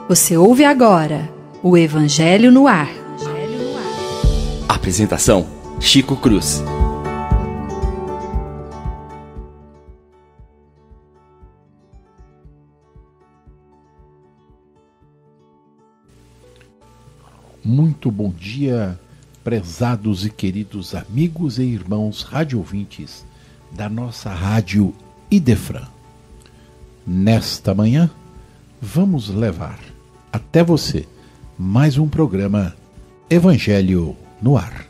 Você ouve agora o Evangelho no Ar. Apresentação: Chico Cruz. Muito bom dia, prezados e queridos amigos e irmãos radioouvintes da nossa rádio Idefran. Nesta manhã, vamos levar até você mais um programa Evangelho no Ar.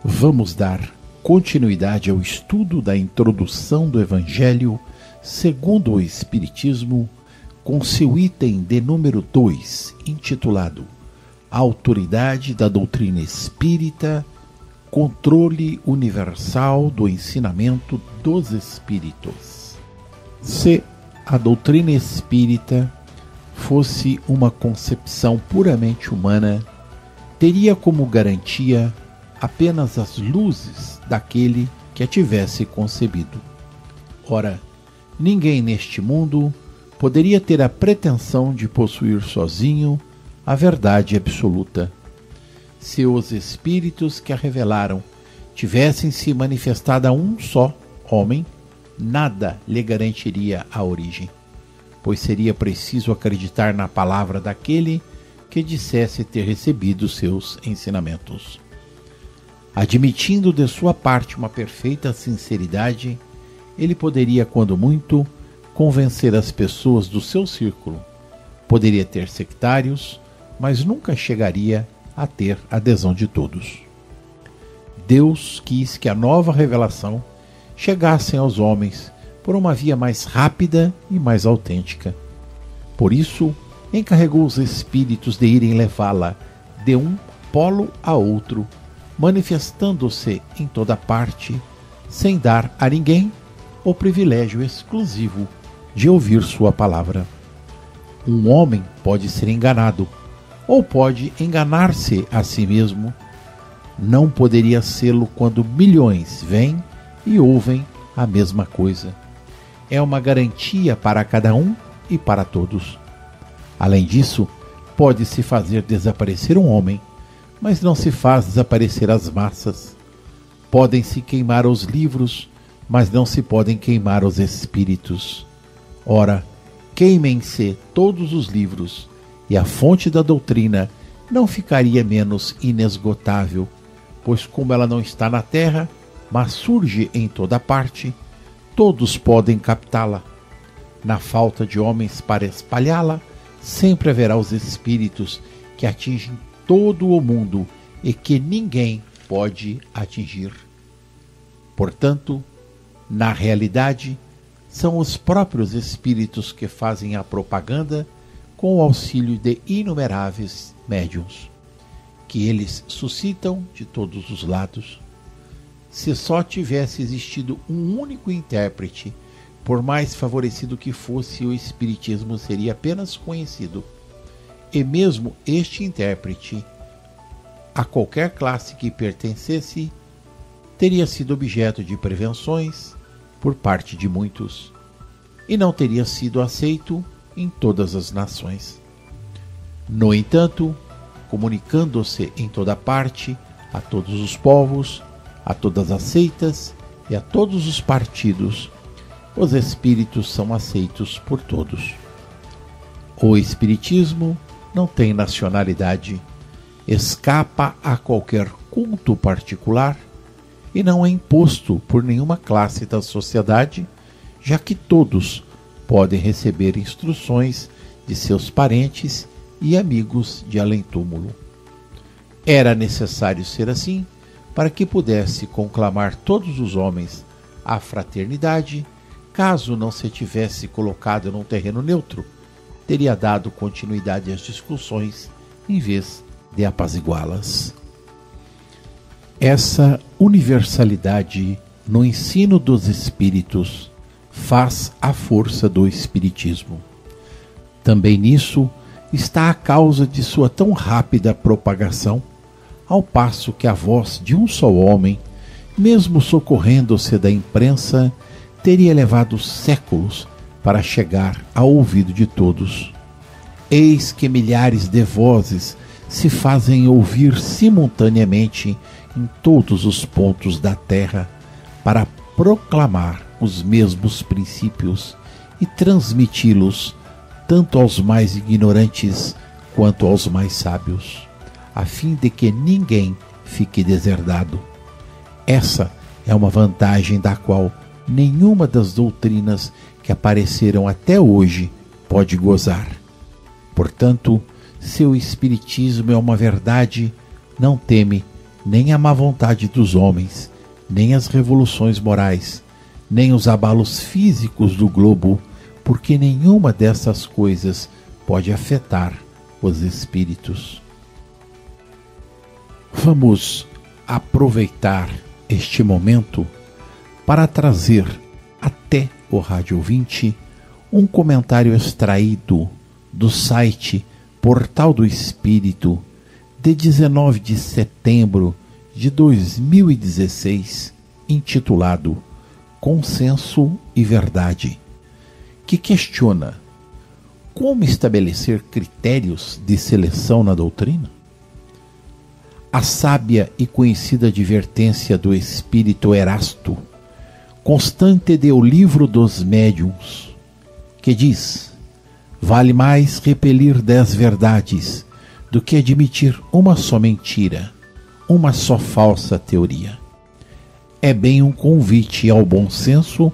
Vamos dar continuidade ao estudo da introdução do Evangelho segundo o Espiritismo, com seu item de número 2, intitulado A Autoridade da Doutrina Espírita, Controle Universal do Ensinamento dos Espíritos. Se a doutrina espírita fosse uma concepção puramente humana, teria como garantia apenas as luzes daquele que a tivesse concebido. Ora, ninguém neste mundo poderia ter a pretensão de possuir sozinho a verdade absoluta. Se os espíritos que a revelaram tivessem se manifestado a um só homem, nada lhe garantiria a origem, pois seria preciso acreditar na palavra daquele que dissesse ter recebido seus ensinamentos. Admitindo de sua parte uma perfeita sinceridade, ele poderia, quando muito, convencer as pessoas do seu círculo. Poderia ter sectários, mas nunca chegaria a ter adesão de todos. Deus quis que a nova revelação chegasse aos homens por uma via mais rápida e mais autêntica. Por isso, encarregou os espíritos de irem levá-la de um polo a outro, manifestando-se em toda parte, sem dar a ninguém o privilégio exclusivo de ouvir sua palavra. Um homem pode ser enganado, ou pode enganar-se a si mesmo. Não poderia sê-lo quando milhões vêm e ouvem a mesma coisa. É uma garantia para cada um e para todos. Além disso, pode-se fazer desaparecer um homem, mas não se faz desaparecer as massas. Podem-se queimar os livros, mas não se podem queimar os espíritos. Ora, queimem-se todos os livros, e a fonte da doutrina não ficaria menos inesgotável, pois como ela não está na terra, mas surge em toda parte, todos podem captá-la. Na falta de homens para espalhá-la, sempre haverá os espíritos que atingem todo o mundo e que ninguém pode atingir. Portanto, na realidade, são os próprios espíritos que fazem a propaganda com o auxílio de inumeráveis médiuns, que eles suscitam de todos os lados. Se só tivesse existido um único intérprete, por mais favorecido que fosse, o espiritismo seria apenas conhecido. E mesmo este intérprete, a qualquer classe que pertencesse, teria sido objeto de prevenções por parte de muitos, e não teria sido aceito em todas as nações. No entanto, comunicando-se em toda parte, a todos os povos, a todas as seitas e a todos os partidos, os espíritos são aceitos por todos. O espiritismo não tem nacionalidade, escapa a qualquer culto particular e não é imposto por nenhuma classe da sociedade, já que todos podem receber instruções de seus parentes e amigos de além-túmulo. Era necessário ser assim para que pudesse conclamar todos os homens à fraternidade. Caso não se tivesse colocado num terreno neutro, teria dado continuidade às discussões em vez de apaziguá-las. Essa universalidade no ensino dos espíritos faz a força do espiritismo. Também nisso está a causa de sua tão rápida propagação, ao passo que a voz de um só homem, mesmo socorrendo-se da imprensa, teria levado séculos para chegar ao ouvido de todos. Eis que milhares de vozes se fazem ouvir simultaneamente em todos os pontos da terra para proclamar os mesmos princípios e transmiti-los tanto aos mais ignorantes quanto aos mais sábios, a fim de que ninguém fique deserdado. Essa é uma vantagem da qual nenhuma das doutrinas que apareceram até hoje pode gozar. Portanto, se o Espiritismo é uma verdade, não teme nem a má vontade dos homens, nem as revoluções morais, nem os abalos físicos do globo, porque nenhuma dessas coisas pode afetar os espíritos. Vamos aproveitar este momento para trazer até o Rádio Ouvinte um comentário extraído do site Portal do Espírito de 19 de setembro de 2016, intitulado Consenso e Verdade, que questiona como estabelecer critérios de seleção na doutrina. A sábia e conhecida advertência do espírito Erasto, constante de O Livro dos Médiuns, que diz: vale mais repelir 10 verdades do que admitir uma só mentira, uma só falsa teoria. É bem um convite ao bom senso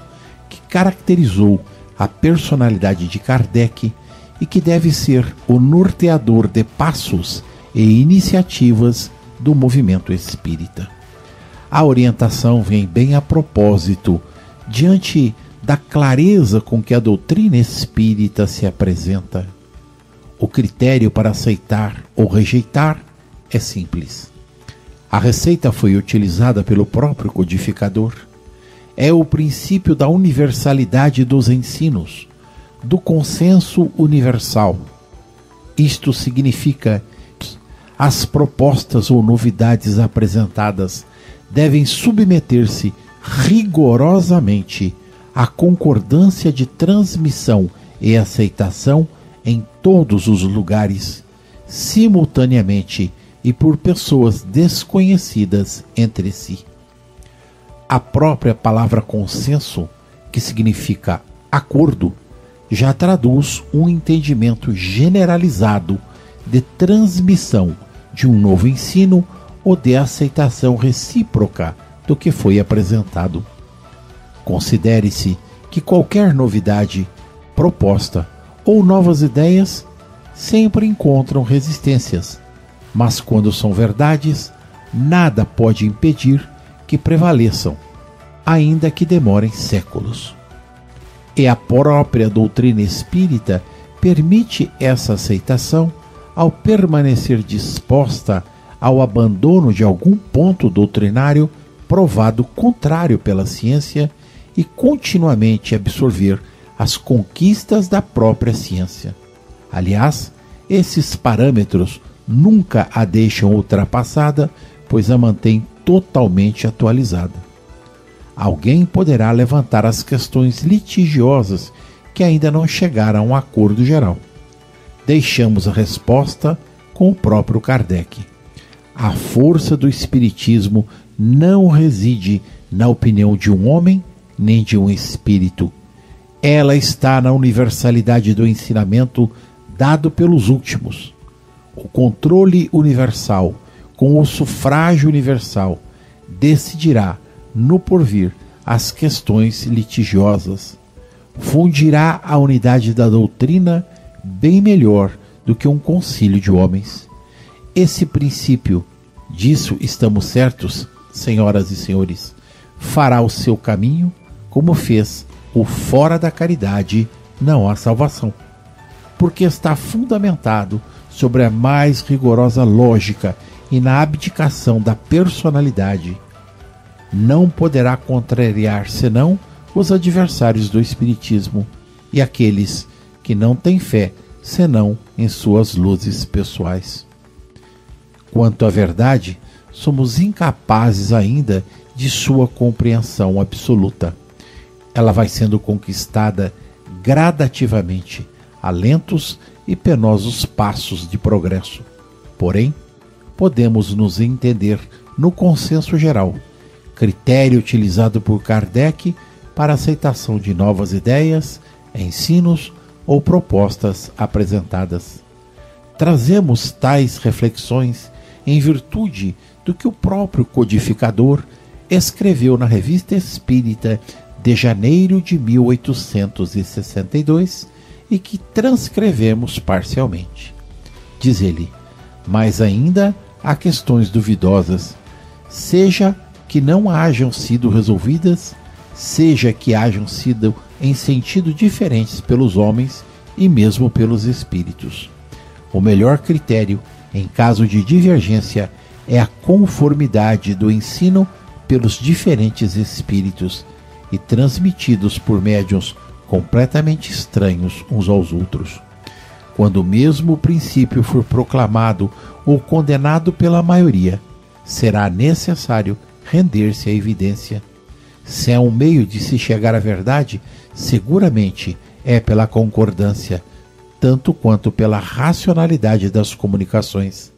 que caracterizou a personalidade de Kardec e que deve ser o norteador de passos e iniciativas do movimento espírita. A orientação vem bem a propósito, diante da clareza com que a doutrina espírita se apresenta. O critério para aceitar ou rejeitar é simples. A receita foi utilizada pelo próprio codificador. É o princípio da universalidade dos ensinos, do consenso universal. Isto significa que as propostas ou novidades apresentadas devem submeter-se rigorosamente à concordância de transmissão e aceitação em todos os lugares, simultaneamente e por pessoas desconhecidas entre si. A própria palavra consenso, que significa acordo, já traduz um entendimento generalizado de transmissão de um novo ensino ou de aceitação recíproca do que foi apresentado. Considere-se que qualquer novidade, proposta ou novas ideias sempre encontram resistências, mas quando são verdades, nada pode impedir que prevaleçam, ainda que demorem séculos. E a própria doutrina espírita permite essa aceitação ao permanecer disposta ao abandono de algum ponto doutrinário provado contrário pela ciência e continuamente absorver as conquistas da própria ciência. Aliás, esses parâmetros nunca a deixam ultrapassada, pois a mantém totalmente atualizada. Alguém poderá levantar as questões litigiosas que ainda não chegaram a um acordo geral. Deixamos a resposta com o próprio Kardec. A força do Espiritismo não reside na opinião de um homem nem de um espírito. Ela está na universalidade do ensinamento dado pelos últimos. O controle universal, com o sufrágio universal, decidirá no porvir as questões litigiosas. Fundirá a unidade da doutrina bem melhor do que um concílio de homens. Esse princípio, disso estamos certos, senhoras e senhores, fará o seu caminho como fez o fora da caridade não há salvação, porque está fundamentado sobre a mais rigorosa lógica e na abdicação da personalidade. Não poderá contrariar senão os adversários do Espiritismo e aqueles que não têm fé senão em suas luzes pessoais. Quanto à verdade, somos incapazes ainda de sua compreensão absoluta. ela vai sendo conquistada gradativamente, a lentos e penosos passos de progresso. Porém, podemos nos entender no consenso geral, critério utilizado por Kardec para a aceitação de novas ideias, ensinos ou propostas apresentadas. Trazemos tais reflexões em virtude do que o próprio codificador escreveu na Revista Espírita de janeiro de 1862 e que transcrevemos parcialmente. Diz ele: mas ainda há questões duvidosas, seja que não hajam sido resolvidas, seja que hajam sido em sentido diferentes pelos homens e mesmo pelos espíritos. O melhor critério, em caso de divergência, é a conformidade do ensino pelos diferentes espíritos e transmitidos por médiuns completamente estranhos uns aos outros. Quando o mesmo princípio for proclamado ou condenado pela maioria, será necessário render-se à evidência. Se é um meio de se chegar à verdade, seguramente é pela concordância, tanto quanto pela racionalidade das comunicações,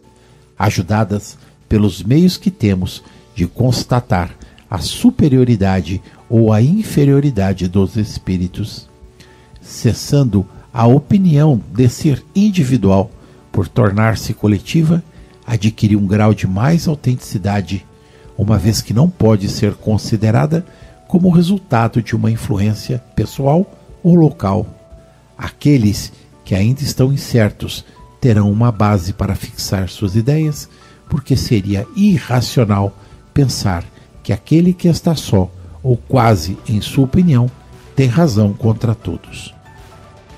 ajudadas pelos meios que temos de constatar a superioridade ou a inferioridade dos espíritos, cessando a opinião de ser individual por tornar-se coletiva, adquirir um grau de mais autenticidade, uma vez que não pode ser considerada como resultado de uma influência pessoal ou local. Aqueles que ainda estão incertos terão uma base para fixar suas ideias, porque seria irracional pensar que aquele que está só, ou quase em sua opinião, tem razão contra todos.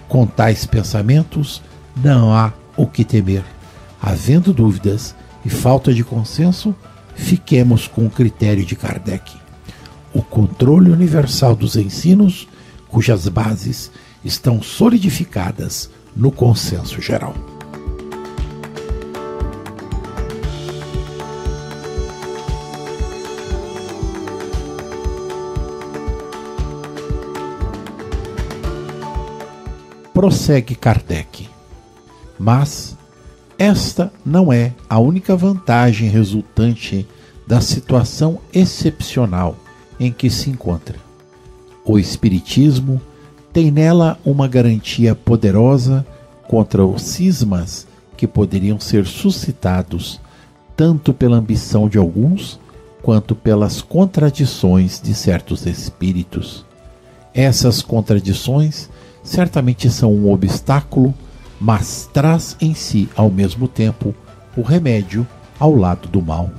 Com tais pensamentos, não há o que temer. Havendo dúvidas e falta de consenso, fiquemos com o critério de Kardec: o controle universal dos ensinos, cujas bases estão solidificadas no consenso geral. Prossegue Kardec: mas esta não é a única vantagem resultante da situação excepcional em que se encontra. O Espiritismo tem nela uma garantia poderosa contra os cismas que poderiam ser suscitados tanto pela ambição de alguns quanto pelas contradições de certos espíritos. Essas contradições certamente são um obstáculo, mas traz em si, ao mesmo tempo, o remédio ao lado do mal.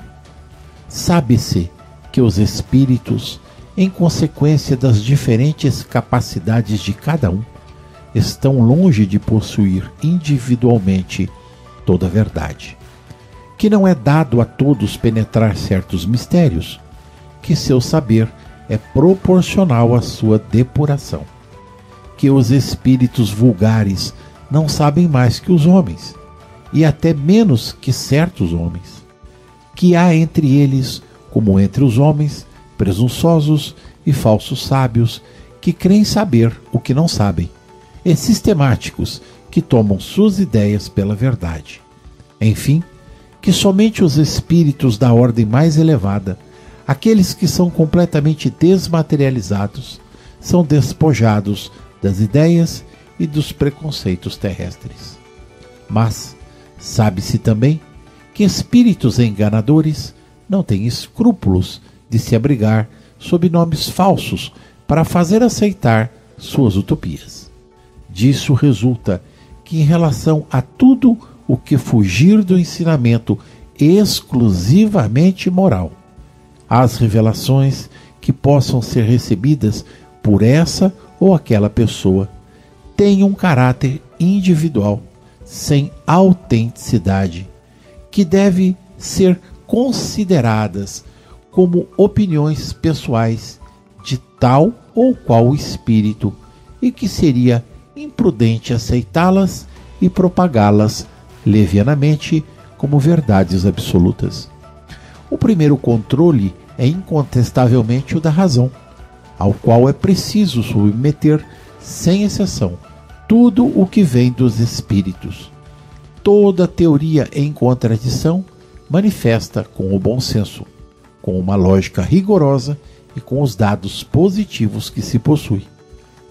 Sabe-se que os espíritos, em consequência das diferentes capacidades de cada um, estão longe de possuir individualmente toda a verdade, que não é dado a todos penetrar certos mistérios, que seu saber é proporcional à sua depuração, que os espíritos vulgares não sabem mais que os homens, e até menos que certos homens, que há entre eles, como entre os homens, presunçosos e falsos sábios, que creem saber o que não sabem, e sistemáticos, que tomam suas ideias pela verdade. Enfim, que somente os espíritos da ordem mais elevada, aqueles que são completamente desmaterializados, são despojados das ideias e dos preconceitos terrestres. Mas sabe-se também que espíritos enganadores não têm escrúpulos de se abrigar sob nomes falsos para fazer aceitar suas utopias. Disso resulta que, em relação a tudo o que fugir do ensinamento exclusivamente moral, as revelações que possam ser recebidas por essa ou aquela pessoa têm um caráter individual, sem autenticidade, que deve ser consideradas como opiniões pessoais de tal ou qual espírito, e que seria imprudente aceitá-las e propagá-las levianamente como verdades absolutas. O primeiro controle é incontestavelmente o da razão, ao qual é preciso submeter, sem exceção, tudo o que vem dos espíritos. Toda teoria em contradição manifesta com o bom senso, com uma lógica rigorosa e com os dados positivos que se possui,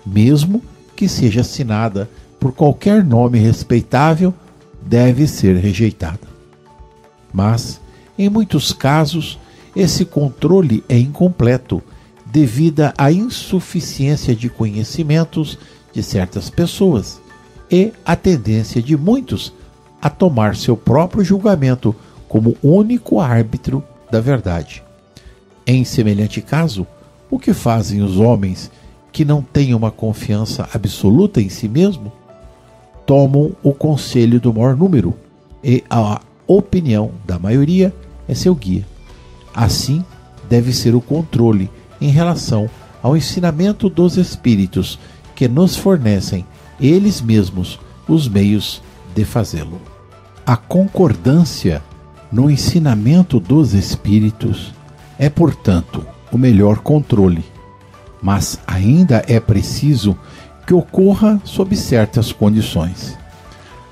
mesmo que seja assinada por qualquer nome respeitável, deve ser rejeitada. Mas, em muitos casos, esse controle é incompleto devido à insuficiência de conhecimentos de certas pessoas e à tendência de muitos a tomar seu próprio julgamento como único árbitro da verdade. Em semelhante caso, o que fazem os homens que não têm uma confiança absoluta em si mesmo? Tomam o conselho do maior número e a opinião da maioria é seu guia. Assim, deve ser o controle em relação ao ensinamento dos espíritos que nos fornecem eles mesmos os meios de fazê-lo. A concordância no ensinamento dos espíritos é, portanto, o melhor controle, mas ainda é preciso que ocorra sob certas condições.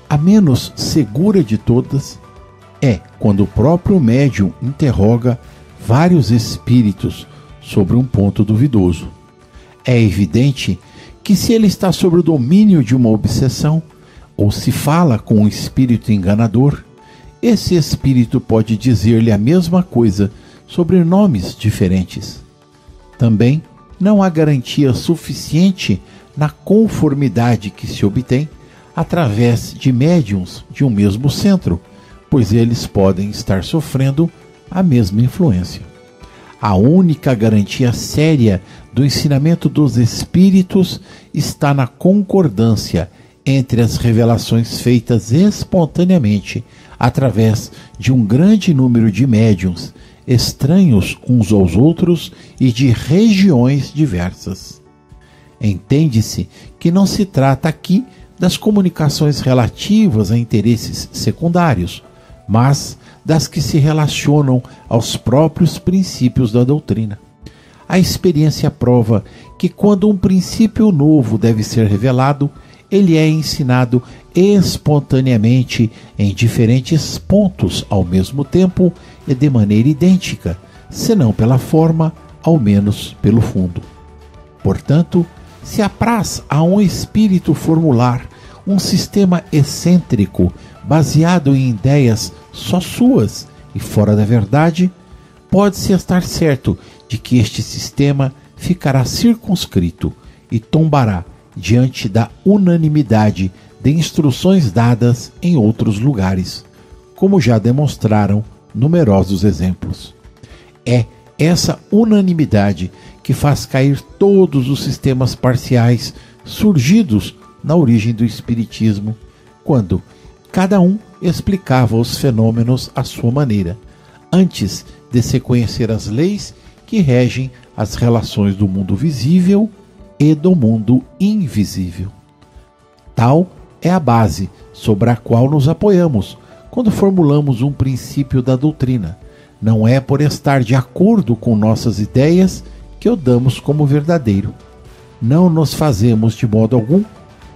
A menos segura de todas é quando o próprio médium interroga vários espíritos sobre um ponto duvidoso. É evidente que se ele está sob o domínio de uma obsessão, ou se fala com um espírito enganador, esse espírito pode dizer-lhe a mesma coisa sobre nomes diferentes. Também não há garantia suficiente na conformidade que se obtém através de médiuns de um mesmo centro, pois eles podem estar sofrendo a mesma influência. A única garantia séria do ensinamento dos espíritos está na concordância entre as revelações feitas espontaneamente através de um grande número de médiuns, estranhos uns aos outros e de regiões diversas. Entende-se que não se trata aqui das comunicações relativas a interesses secundários, mas das que se relacionam aos próprios princípios da doutrina. A experiência prova que quando um princípio novo deve ser revelado, ele é ensinado espontaneamente em diferentes pontos ao mesmo tempo e de maneira idêntica, senão pela forma, ao menos pelo fundo. Portanto, se apraz a um espírito formular um sistema excêntrico baseado em ideias só suas e fora da verdade, pode-se estar certo de que este sistema ficará circunscrito e tombará diante da unanimidade de instruções dadas em outros lugares, como já demonstraram numerosos exemplos. É essa unanimidade que faz cair todos os sistemas parciais surgidos na origem do Espiritismo, quando cada um explicava os fenômenos à sua maneira, antes de se conhecer as leis que regem as relações do mundo visível e do mundo invisível. Tal é a base sobre a qual nos apoiamos quando formulamos um princípio da doutrina. Não é por estar de acordo com nossas ideias que o damos como verdadeiro. Não nos fazemos de modo algum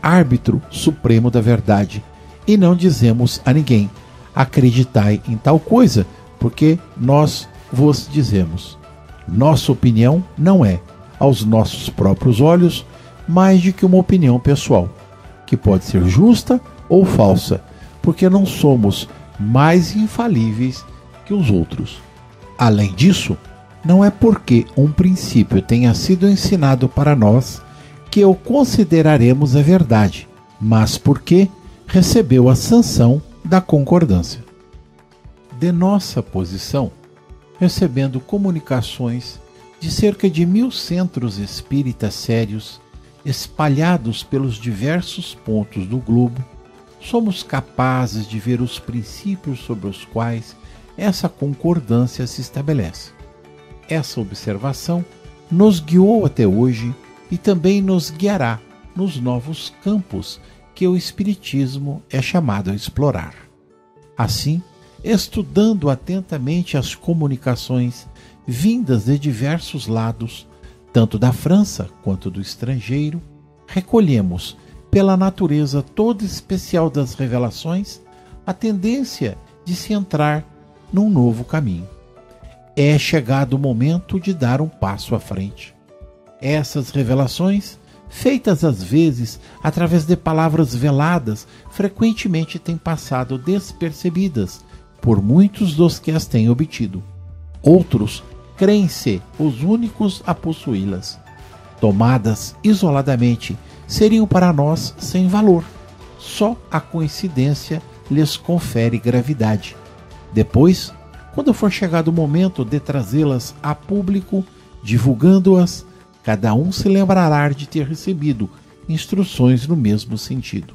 árbitro supremo da verdade e não dizemos a ninguém: acreditai em tal coisa, porque nós vos dizemos. Nossa opinião não é, aos nossos próprios olhos, mais do que uma opinião pessoal, que pode ser justa ou falsa, porque não somos mais infalíveis que os outros. Além disso, não é porque um princípio tenha sido ensinado para nós que o consideraremos a verdade, mas porque recebeu a sanção da concordância. De nossa posição, recebendo comunicações de cerca de 1000 centros espíritas sérios espalhados pelos diversos pontos do globo, somos capazes de ver os princípios sobre os quais essa concordância se estabelece. Essa observação nos guiou até hoje e também nos guiará nos novos campos que o Espiritismo é chamado a explorar. Assim, estudando atentamente as comunicações vindas de diversos lados, tanto da França quanto do estrangeiro, recolhemos, pela natureza toda especial das revelações, a tendência de se entrar num novo caminho. É chegado o momento de dar um passo à frente. Essas revelações, feitas às vezes através de palavras veladas, frequentemente têm passado despercebidas por muitos dos que as têm obtido. Outros creem-se os únicos a possuí-las. Tomadas isoladamente, seriam para nós sem valor. Só a coincidência lhes confere gravidade. Depois, quando for chegado o momento de trazê-las a público, divulgando-as, cada um se lembrará de ter recebido instruções no mesmo sentido.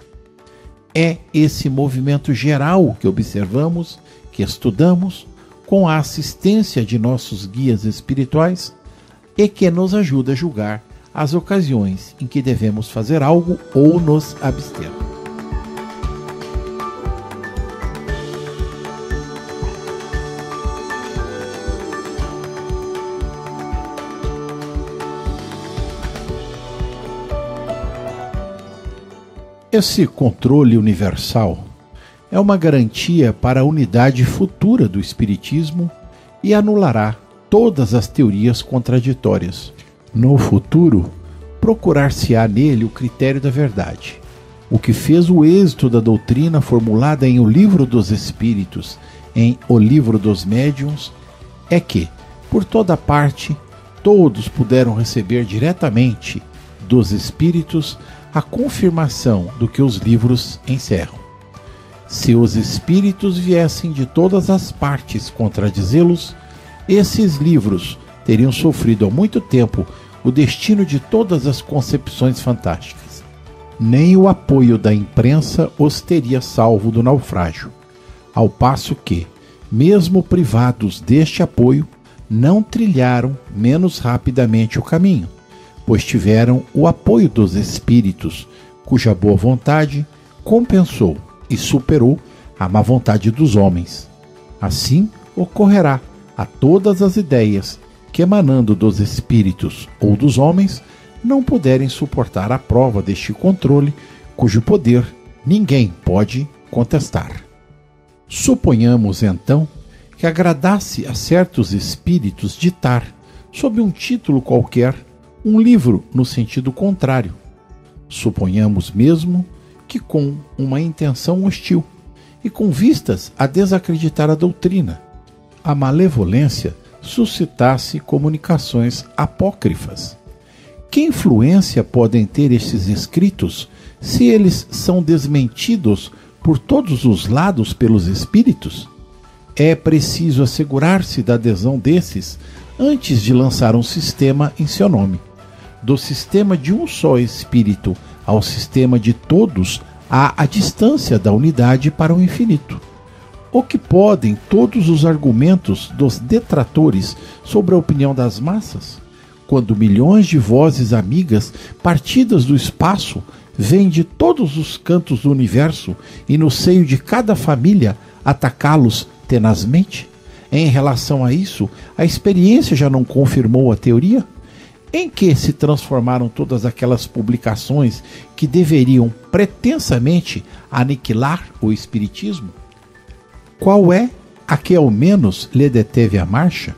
É esse movimento geral que observamos, que estudamos, com a assistência de nossos guias espirituais, e que nos ajuda a julgar as ocasiões em que devemos fazer algo ou nos abster. Esse controle universal é uma garantia para a unidade futura do Espiritismo e anulará todas as teorias contraditórias. No futuro, procurar-se-á nele o critério da verdade. O que fez o êxito da doutrina formulada em O Livro dos Espíritos, em O Livro dos Médiuns, é que, por toda parte, todos puderam receber diretamente dos Espíritos a confirmação do que os livros encerram. Se os Espíritos viessem de todas as partes contradizê-los, esses livros teriam sofrido há muito tempo o destino de todas as concepções fantásticas. Nem o apoio da imprensa os teria salvo do naufrágio, ao passo que, mesmo privados deste apoio, não trilharam menos rapidamente o caminho, pois tiveram o apoio dos Espíritos, cuja boa vontade compensou e superou a má vontade dos homens. Assim ocorrerá a todas as ideias que, emanando dos Espíritos ou dos homens, não puderem suportar a prova deste controle, cujo poder ninguém pode contestar. Suponhamos, então, que agradasse a certos espíritos ditar, sob um título qualquer, um livro no sentido contrário. Suponhamos mesmo que com uma intenção hostil e com vistas a desacreditar a doutrina, a malevolência suscitasse comunicações apócrifas. Que influência podem ter estes escritos se eles são desmentidos por todos os lados pelos espíritos? É preciso assegurar-se da adesão desses antes de lançar um sistema em seu nome. Do sistema de um só espírito ao sistema de todos há a distância da unidade para o infinito. O que podem todos os argumentos dos detratores sobre a opinião das massas, quando milhões de vozes amigas partidas do espaço vêm de todos os cantos do universo e no seio de cada família atacá-los tenazmente? Em relação a isso, a experiência já não confirmou a teoria? Em que se transformaram todas aquelas publicações que deveriam pretensamente aniquilar o Espiritismo? Qual é a que ao menos lhe deteve a marcha?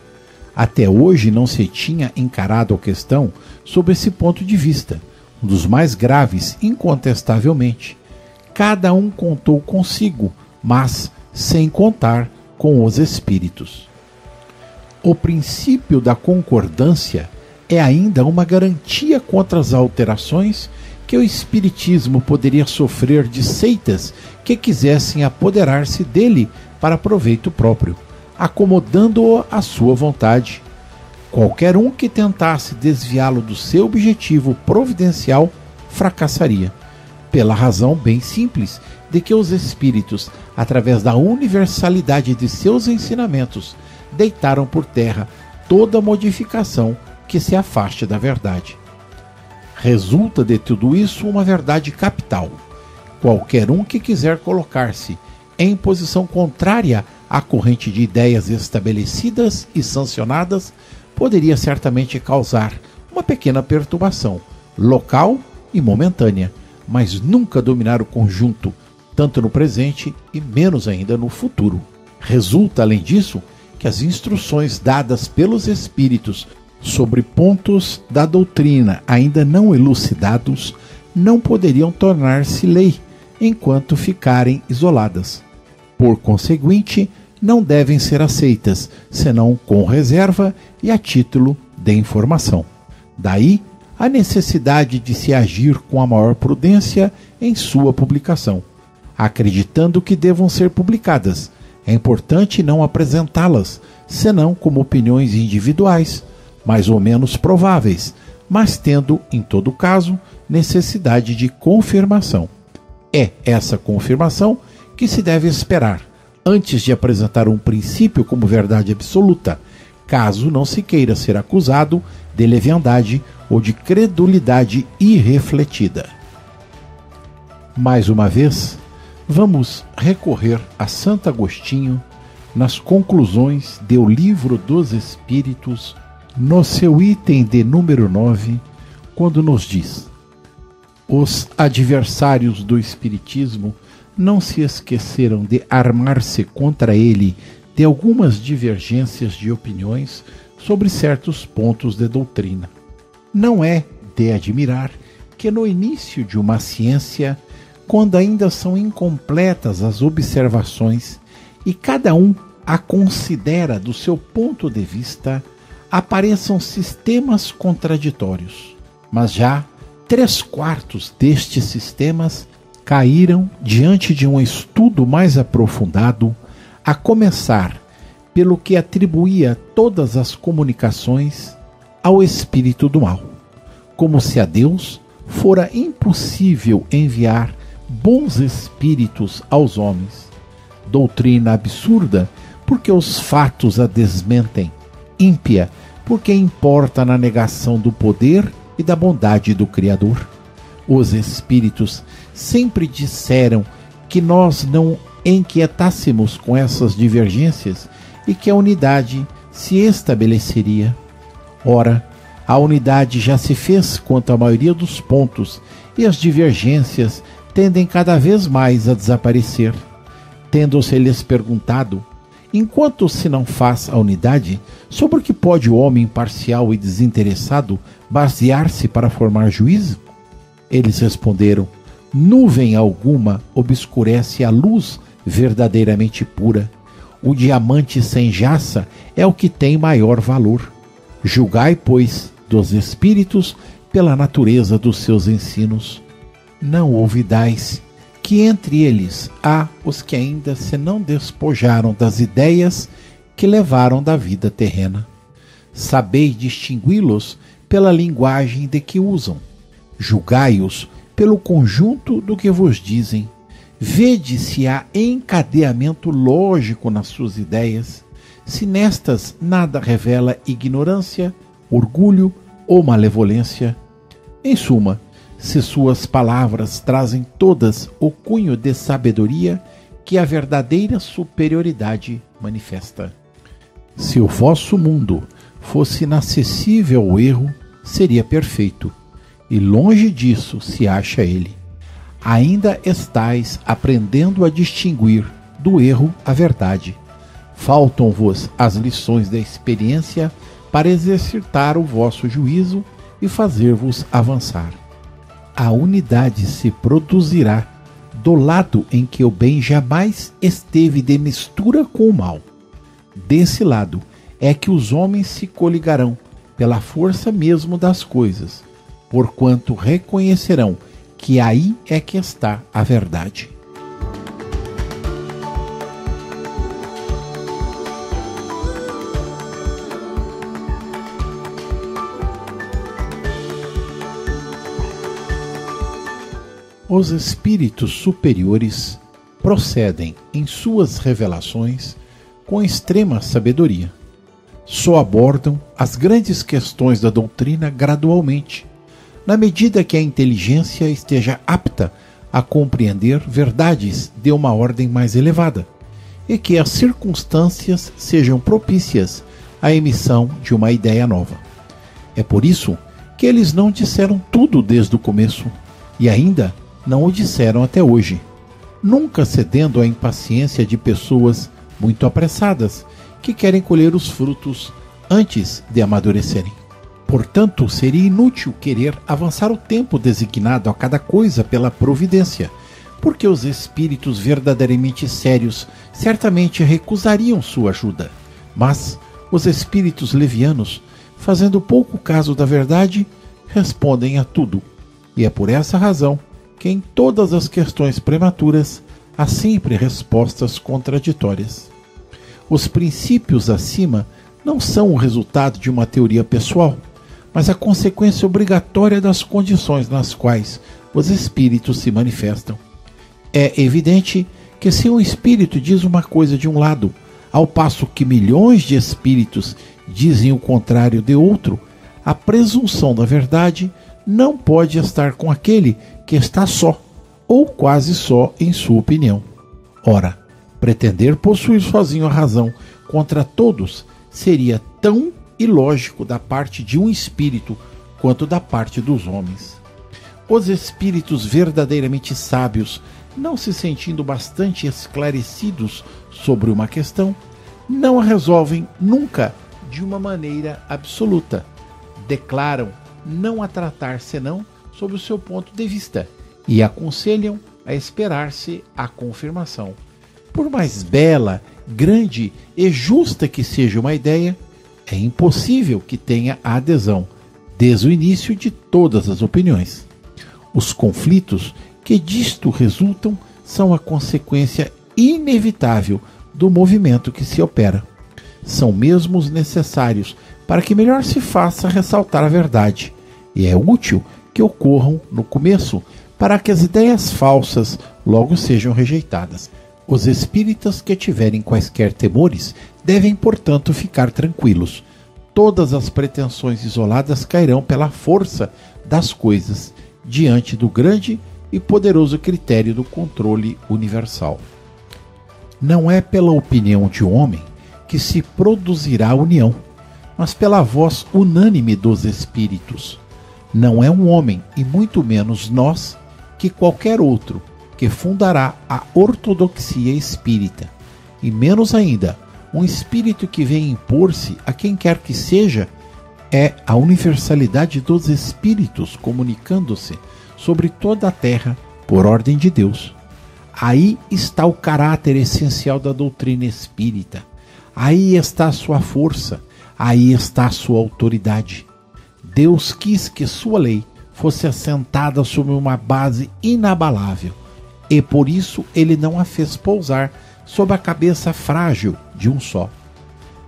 Até hoje não se tinha encarado a questão sob esse ponto de vista, um dos mais graves, incontestavelmente. Cada um contou consigo, mas sem contar com os espíritos. O princípio da concordância é ainda uma garantia contra as alterações que o Espiritismo poderia sofrer de seitas que quisessem apoderar-se dele para proveito próprio, acomodando-o à sua vontade. Qualquer um que tentasse desviá-lo do seu objetivo providencial fracassaria, pela razão bem simples de que os espíritos, através da universalidade de seus ensinamentos, deitaram por terra toda modificação que se afaste da verdade. Resulta de tudo isso uma verdade capital. Qualquer um que quiser colocar-se em posição contrária à corrente de ideias estabelecidas e sancionadas poderia certamente causar uma pequena perturbação, local e momentânea, mas nunca dominar o conjunto, tanto no presente e menos ainda no futuro. Resulta, além disso, que as instruções dadas pelos espíritos sobre pontos da doutrina ainda não elucidados não poderiam tornar-se lei enquanto ficarem isoladas. Por conseguinte, não devem ser aceitas, senão com reserva e a título de informação. Daí a necessidade de se agir com a maior prudência em sua publicação, acreditando que devam ser publicadas. É importante não apresentá-las, senão como opiniões individuais, mais ou menos prováveis, mas tendo, em todo caso, necessidade de confirmação. É essa confirmação que se deve esperar, antes de apresentar um princípio como verdade absoluta, caso não se queira ser acusado de leviandade ou de credulidade irrefletida. Mais uma vez, vamos recorrer a Santo Agostinho nas conclusões do Livro dos Espíritos, no seu item de número 9, quando nos diz: os adversários do Espiritismo não se esqueceram de armar-se contra ele de algumas divergências de opiniões sobre certos pontos de doutrina. Não é de admirar que no início de uma ciência, quando ainda são incompletas as observações e cada um a considera do seu ponto de vista, apareçam sistemas contraditórios. Mas já 3/4 destes sistemas caíram diante de um estudo mais aprofundado, a começar pelo que atribuía todas as comunicações ao espírito do mal, como se a Deus fora impossível enviar bons espíritos aos homens. Doutrina absurda, porque os fatos a desmentem, ímpia, porque importa na negação do poder e da bondade do Criador. Os espíritos sempre disseram que nós não inquietássemos com essas divergências e que a unidade se estabeleceria. Ora, a unidade já se fez quanto à maioria dos pontos e as divergências tendem cada vez mais a desaparecer. Tendo-se-lhes perguntado: enquanto se não faz a unidade, sobre o que pode o homem imparcial e desinteressado basear-se para formar juízo? Eles responderam: nuvem alguma obscurece a luz verdadeiramente pura. O diamante sem jaça é o que tem maior valor. Julgai, pois, dos espíritos pela natureza dos seus ensinos. Não ouvidais que entre eles há os que ainda se não despojaram das ideias que levaram da vida terrena. Sabei distingui-los pela linguagem de que usam. Julgai-os pelo conjunto do que vos dizem. Vede se há encadeamento lógico nas suas ideias, se nestas nada revela ignorância, orgulho ou malevolência. Em suma, se suas palavras trazem todas o cunho de sabedoria que a verdadeira superioridade manifesta. Se o vosso mundo fosse inacessível ao erro, seria perfeito, e longe disso se acha ele. Ainda estais aprendendo a distinguir do erro a verdade. Faltam-vos as lições da experiência para exercitar o vosso juízo e fazer-vos avançar. A unidade se produzirá do lado em que o bem jamais esteve de mistura com o mal. Desse lado é que os homens se coligarão pela força mesmo das coisas, porquanto reconhecerão que aí é que está a verdade. Os espíritos superiores procedem em suas revelações com extrema sabedoria. Só abordam as grandes questões da doutrina gradualmente, na medida que a inteligência esteja apta a compreender verdades de uma ordem mais elevada, e que as circunstâncias sejam propícias à emissão de uma ideia nova. É por isso que eles não disseram tudo desde o começo e ainda não o disseram até hoje, nunca cedendo à impaciência de pessoas muito apressadas que querem colher os frutos antes de amadurecerem. Portanto, seria inútil querer avançar o tempo designado a cada coisa pela providência, porque os espíritos verdadeiramente sérios certamente recusariam sua ajuda. Mas os espíritos levianos, fazendo pouco caso da verdade, respondem a tudo. E é por essa razão que em todas as questões prematuras há sempre respostas contraditórias. Os princípios acima não são o resultado de uma teoria pessoal, mas a consequência obrigatória das condições nas quais os espíritos se manifestam. É evidente que se um espírito diz uma coisa de um lado, ao passo que milhões de espíritos dizem o contrário de outro, a presunção da verdade não pode estar com aquele que está só, ou quase só em sua opinião. Ora, pretender possuir sozinho a razão contra todos seria tão ilógico da parte de um espírito quanto da parte dos homens. Os espíritos verdadeiramente sábios, não se sentindo bastante esclarecidos sobre uma questão, não a resolvem nunca de uma maneira absoluta. Declaram não a tratar senão sob o seu ponto de vista e aconselham a esperar-se a confirmação. Por mais bela, grande e justa que seja uma ideia, é impossível que tenha a adesão, desde o início, de todas as opiniões. Os conflitos que disto resultam são a consequência inevitável do movimento que se opera. São mesmo os necessários para que melhor se faça ressaltar a verdade, e é útil que ocorram no começo para que as ideias falsas logo sejam rejeitadas. Os espíritas que tiverem quaisquer temores devem, portanto, ficar tranquilos. Todas as pretensões isoladas cairão pela força das coisas diante do grande e poderoso critério do controle universal. Não é pela opinião de um homem que se produzirá a união, mas pela voz unânime dos espíritos. Não é um homem, e muito menos nós, que qualquer outro, que fundará a ortodoxia espírita, e menos ainda um espírito que vem impor-se a quem quer que seja. É a universalidade dos espíritos comunicando-se sobre toda a terra por ordem de Deus. Aí está o caráter essencial da doutrina espírita. Aí está a sua força, aí está a sua autoridade. Deus quis que sua lei fosse assentada sobre uma base inabalável, e por isso ele não a fez pousar sob a cabeça frágil de um só.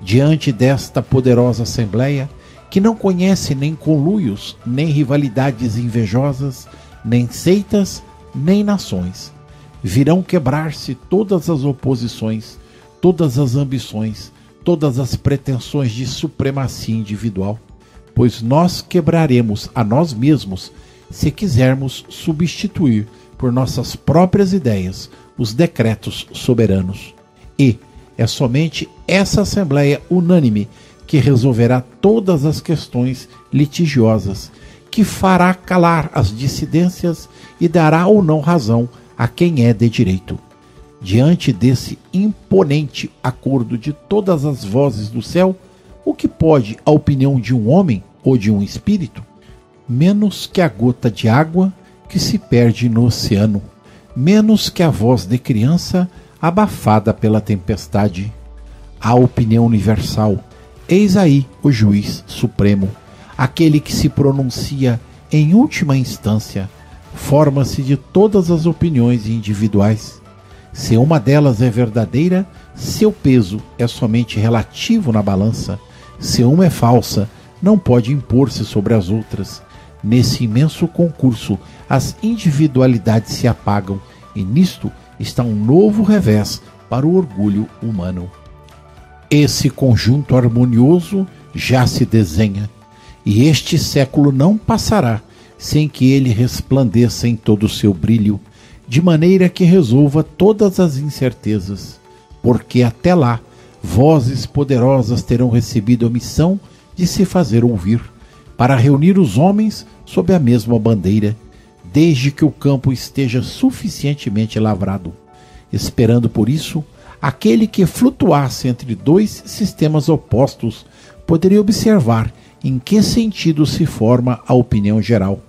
Diante desta poderosa Assembleia, que não conhece nem conluios, nem rivalidades invejosas, nem seitas, nem nações, virão quebrar-se todas as oposições, todas as ambições, todas as pretensões de supremacia individual, pois nós quebraremos a nós mesmos se quisermos substituir por nossas próprias ideias os decretos soberanos. E é somente essa Assembleia unânime que resolverá todas as questões litigiosas, que fará calar as dissidências e dará ou não razão a quem é de direito. Diante desse imponente acordo de todas as vozes do céu, o que pode a opinião de um homem ou de um espírito? Menos que a gota de água que se perde no oceano, menos que a voz de criança abafada pela tempestade. A opinião universal, eis aí o juiz supremo, aquele que se pronuncia em última instância, forma-se de todas as opiniões individuais. Se uma delas é verdadeira, seu peso é somente relativo na balança. Se uma é falsa, não pode impor-se sobre as outras. Nesse imenso concurso, as individualidades se apagam, e nisto está um novo revés para o orgulho humano. Esse conjunto harmonioso já se desenha, e este século não passará sem que ele resplandeça em todo o seu brilho, de maneira que resolva todas as incertezas, porque até lá vozes poderosas terão recebido a missão de se fazer ouvir, para reunir os homens sob a mesma bandeira, desde que o campo esteja suficientemente lavrado, esperando por isso aquele que flutuasse entre dois sistemas opostos poderia observar em que sentido se forma a opinião geral.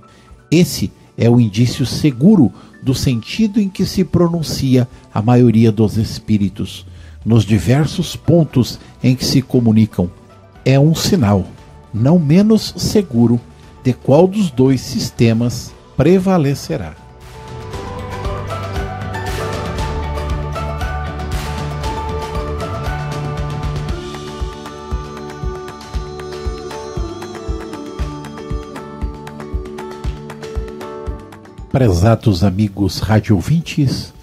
Esse é o indício seguro do sentido em que se pronuncia a maioria dos espíritos, nos diversos pontos em que se comunicam. É um sinal, não menos seguro, de qual dos dois sistemas prevalecerá. Prezados amigos radioouvintes,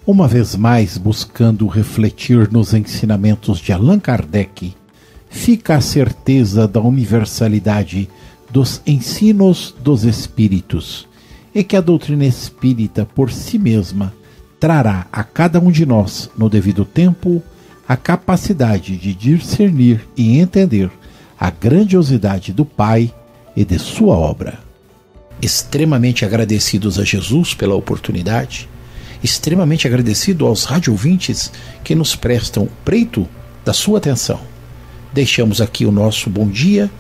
uma vez mais buscando refletir nos ensinamentos de Allan Kardec, fica a certeza da universalidade dos ensinos dos espíritos e que a doutrina espírita por si mesma trará a cada um de nós, no devido tempo, a capacidade de discernir e entender a grandiosidade do Pai e de sua obra. Extremamente agradecidos a Jesus pela oportunidade, extremamente agradecido aos radioouvintes que nos prestam o preito da sua atenção. Deixamos aqui o nosso bom dia,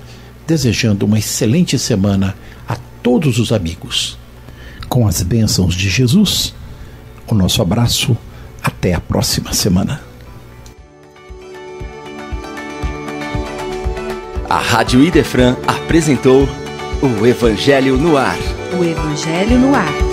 desejando uma excelente semana a todos os amigos. Com as bênçãos de Jesus, o nosso abraço, até a próxima semana. A Rádio Idefran apresentou o Evangelho no Ar. O Evangelho no Ar.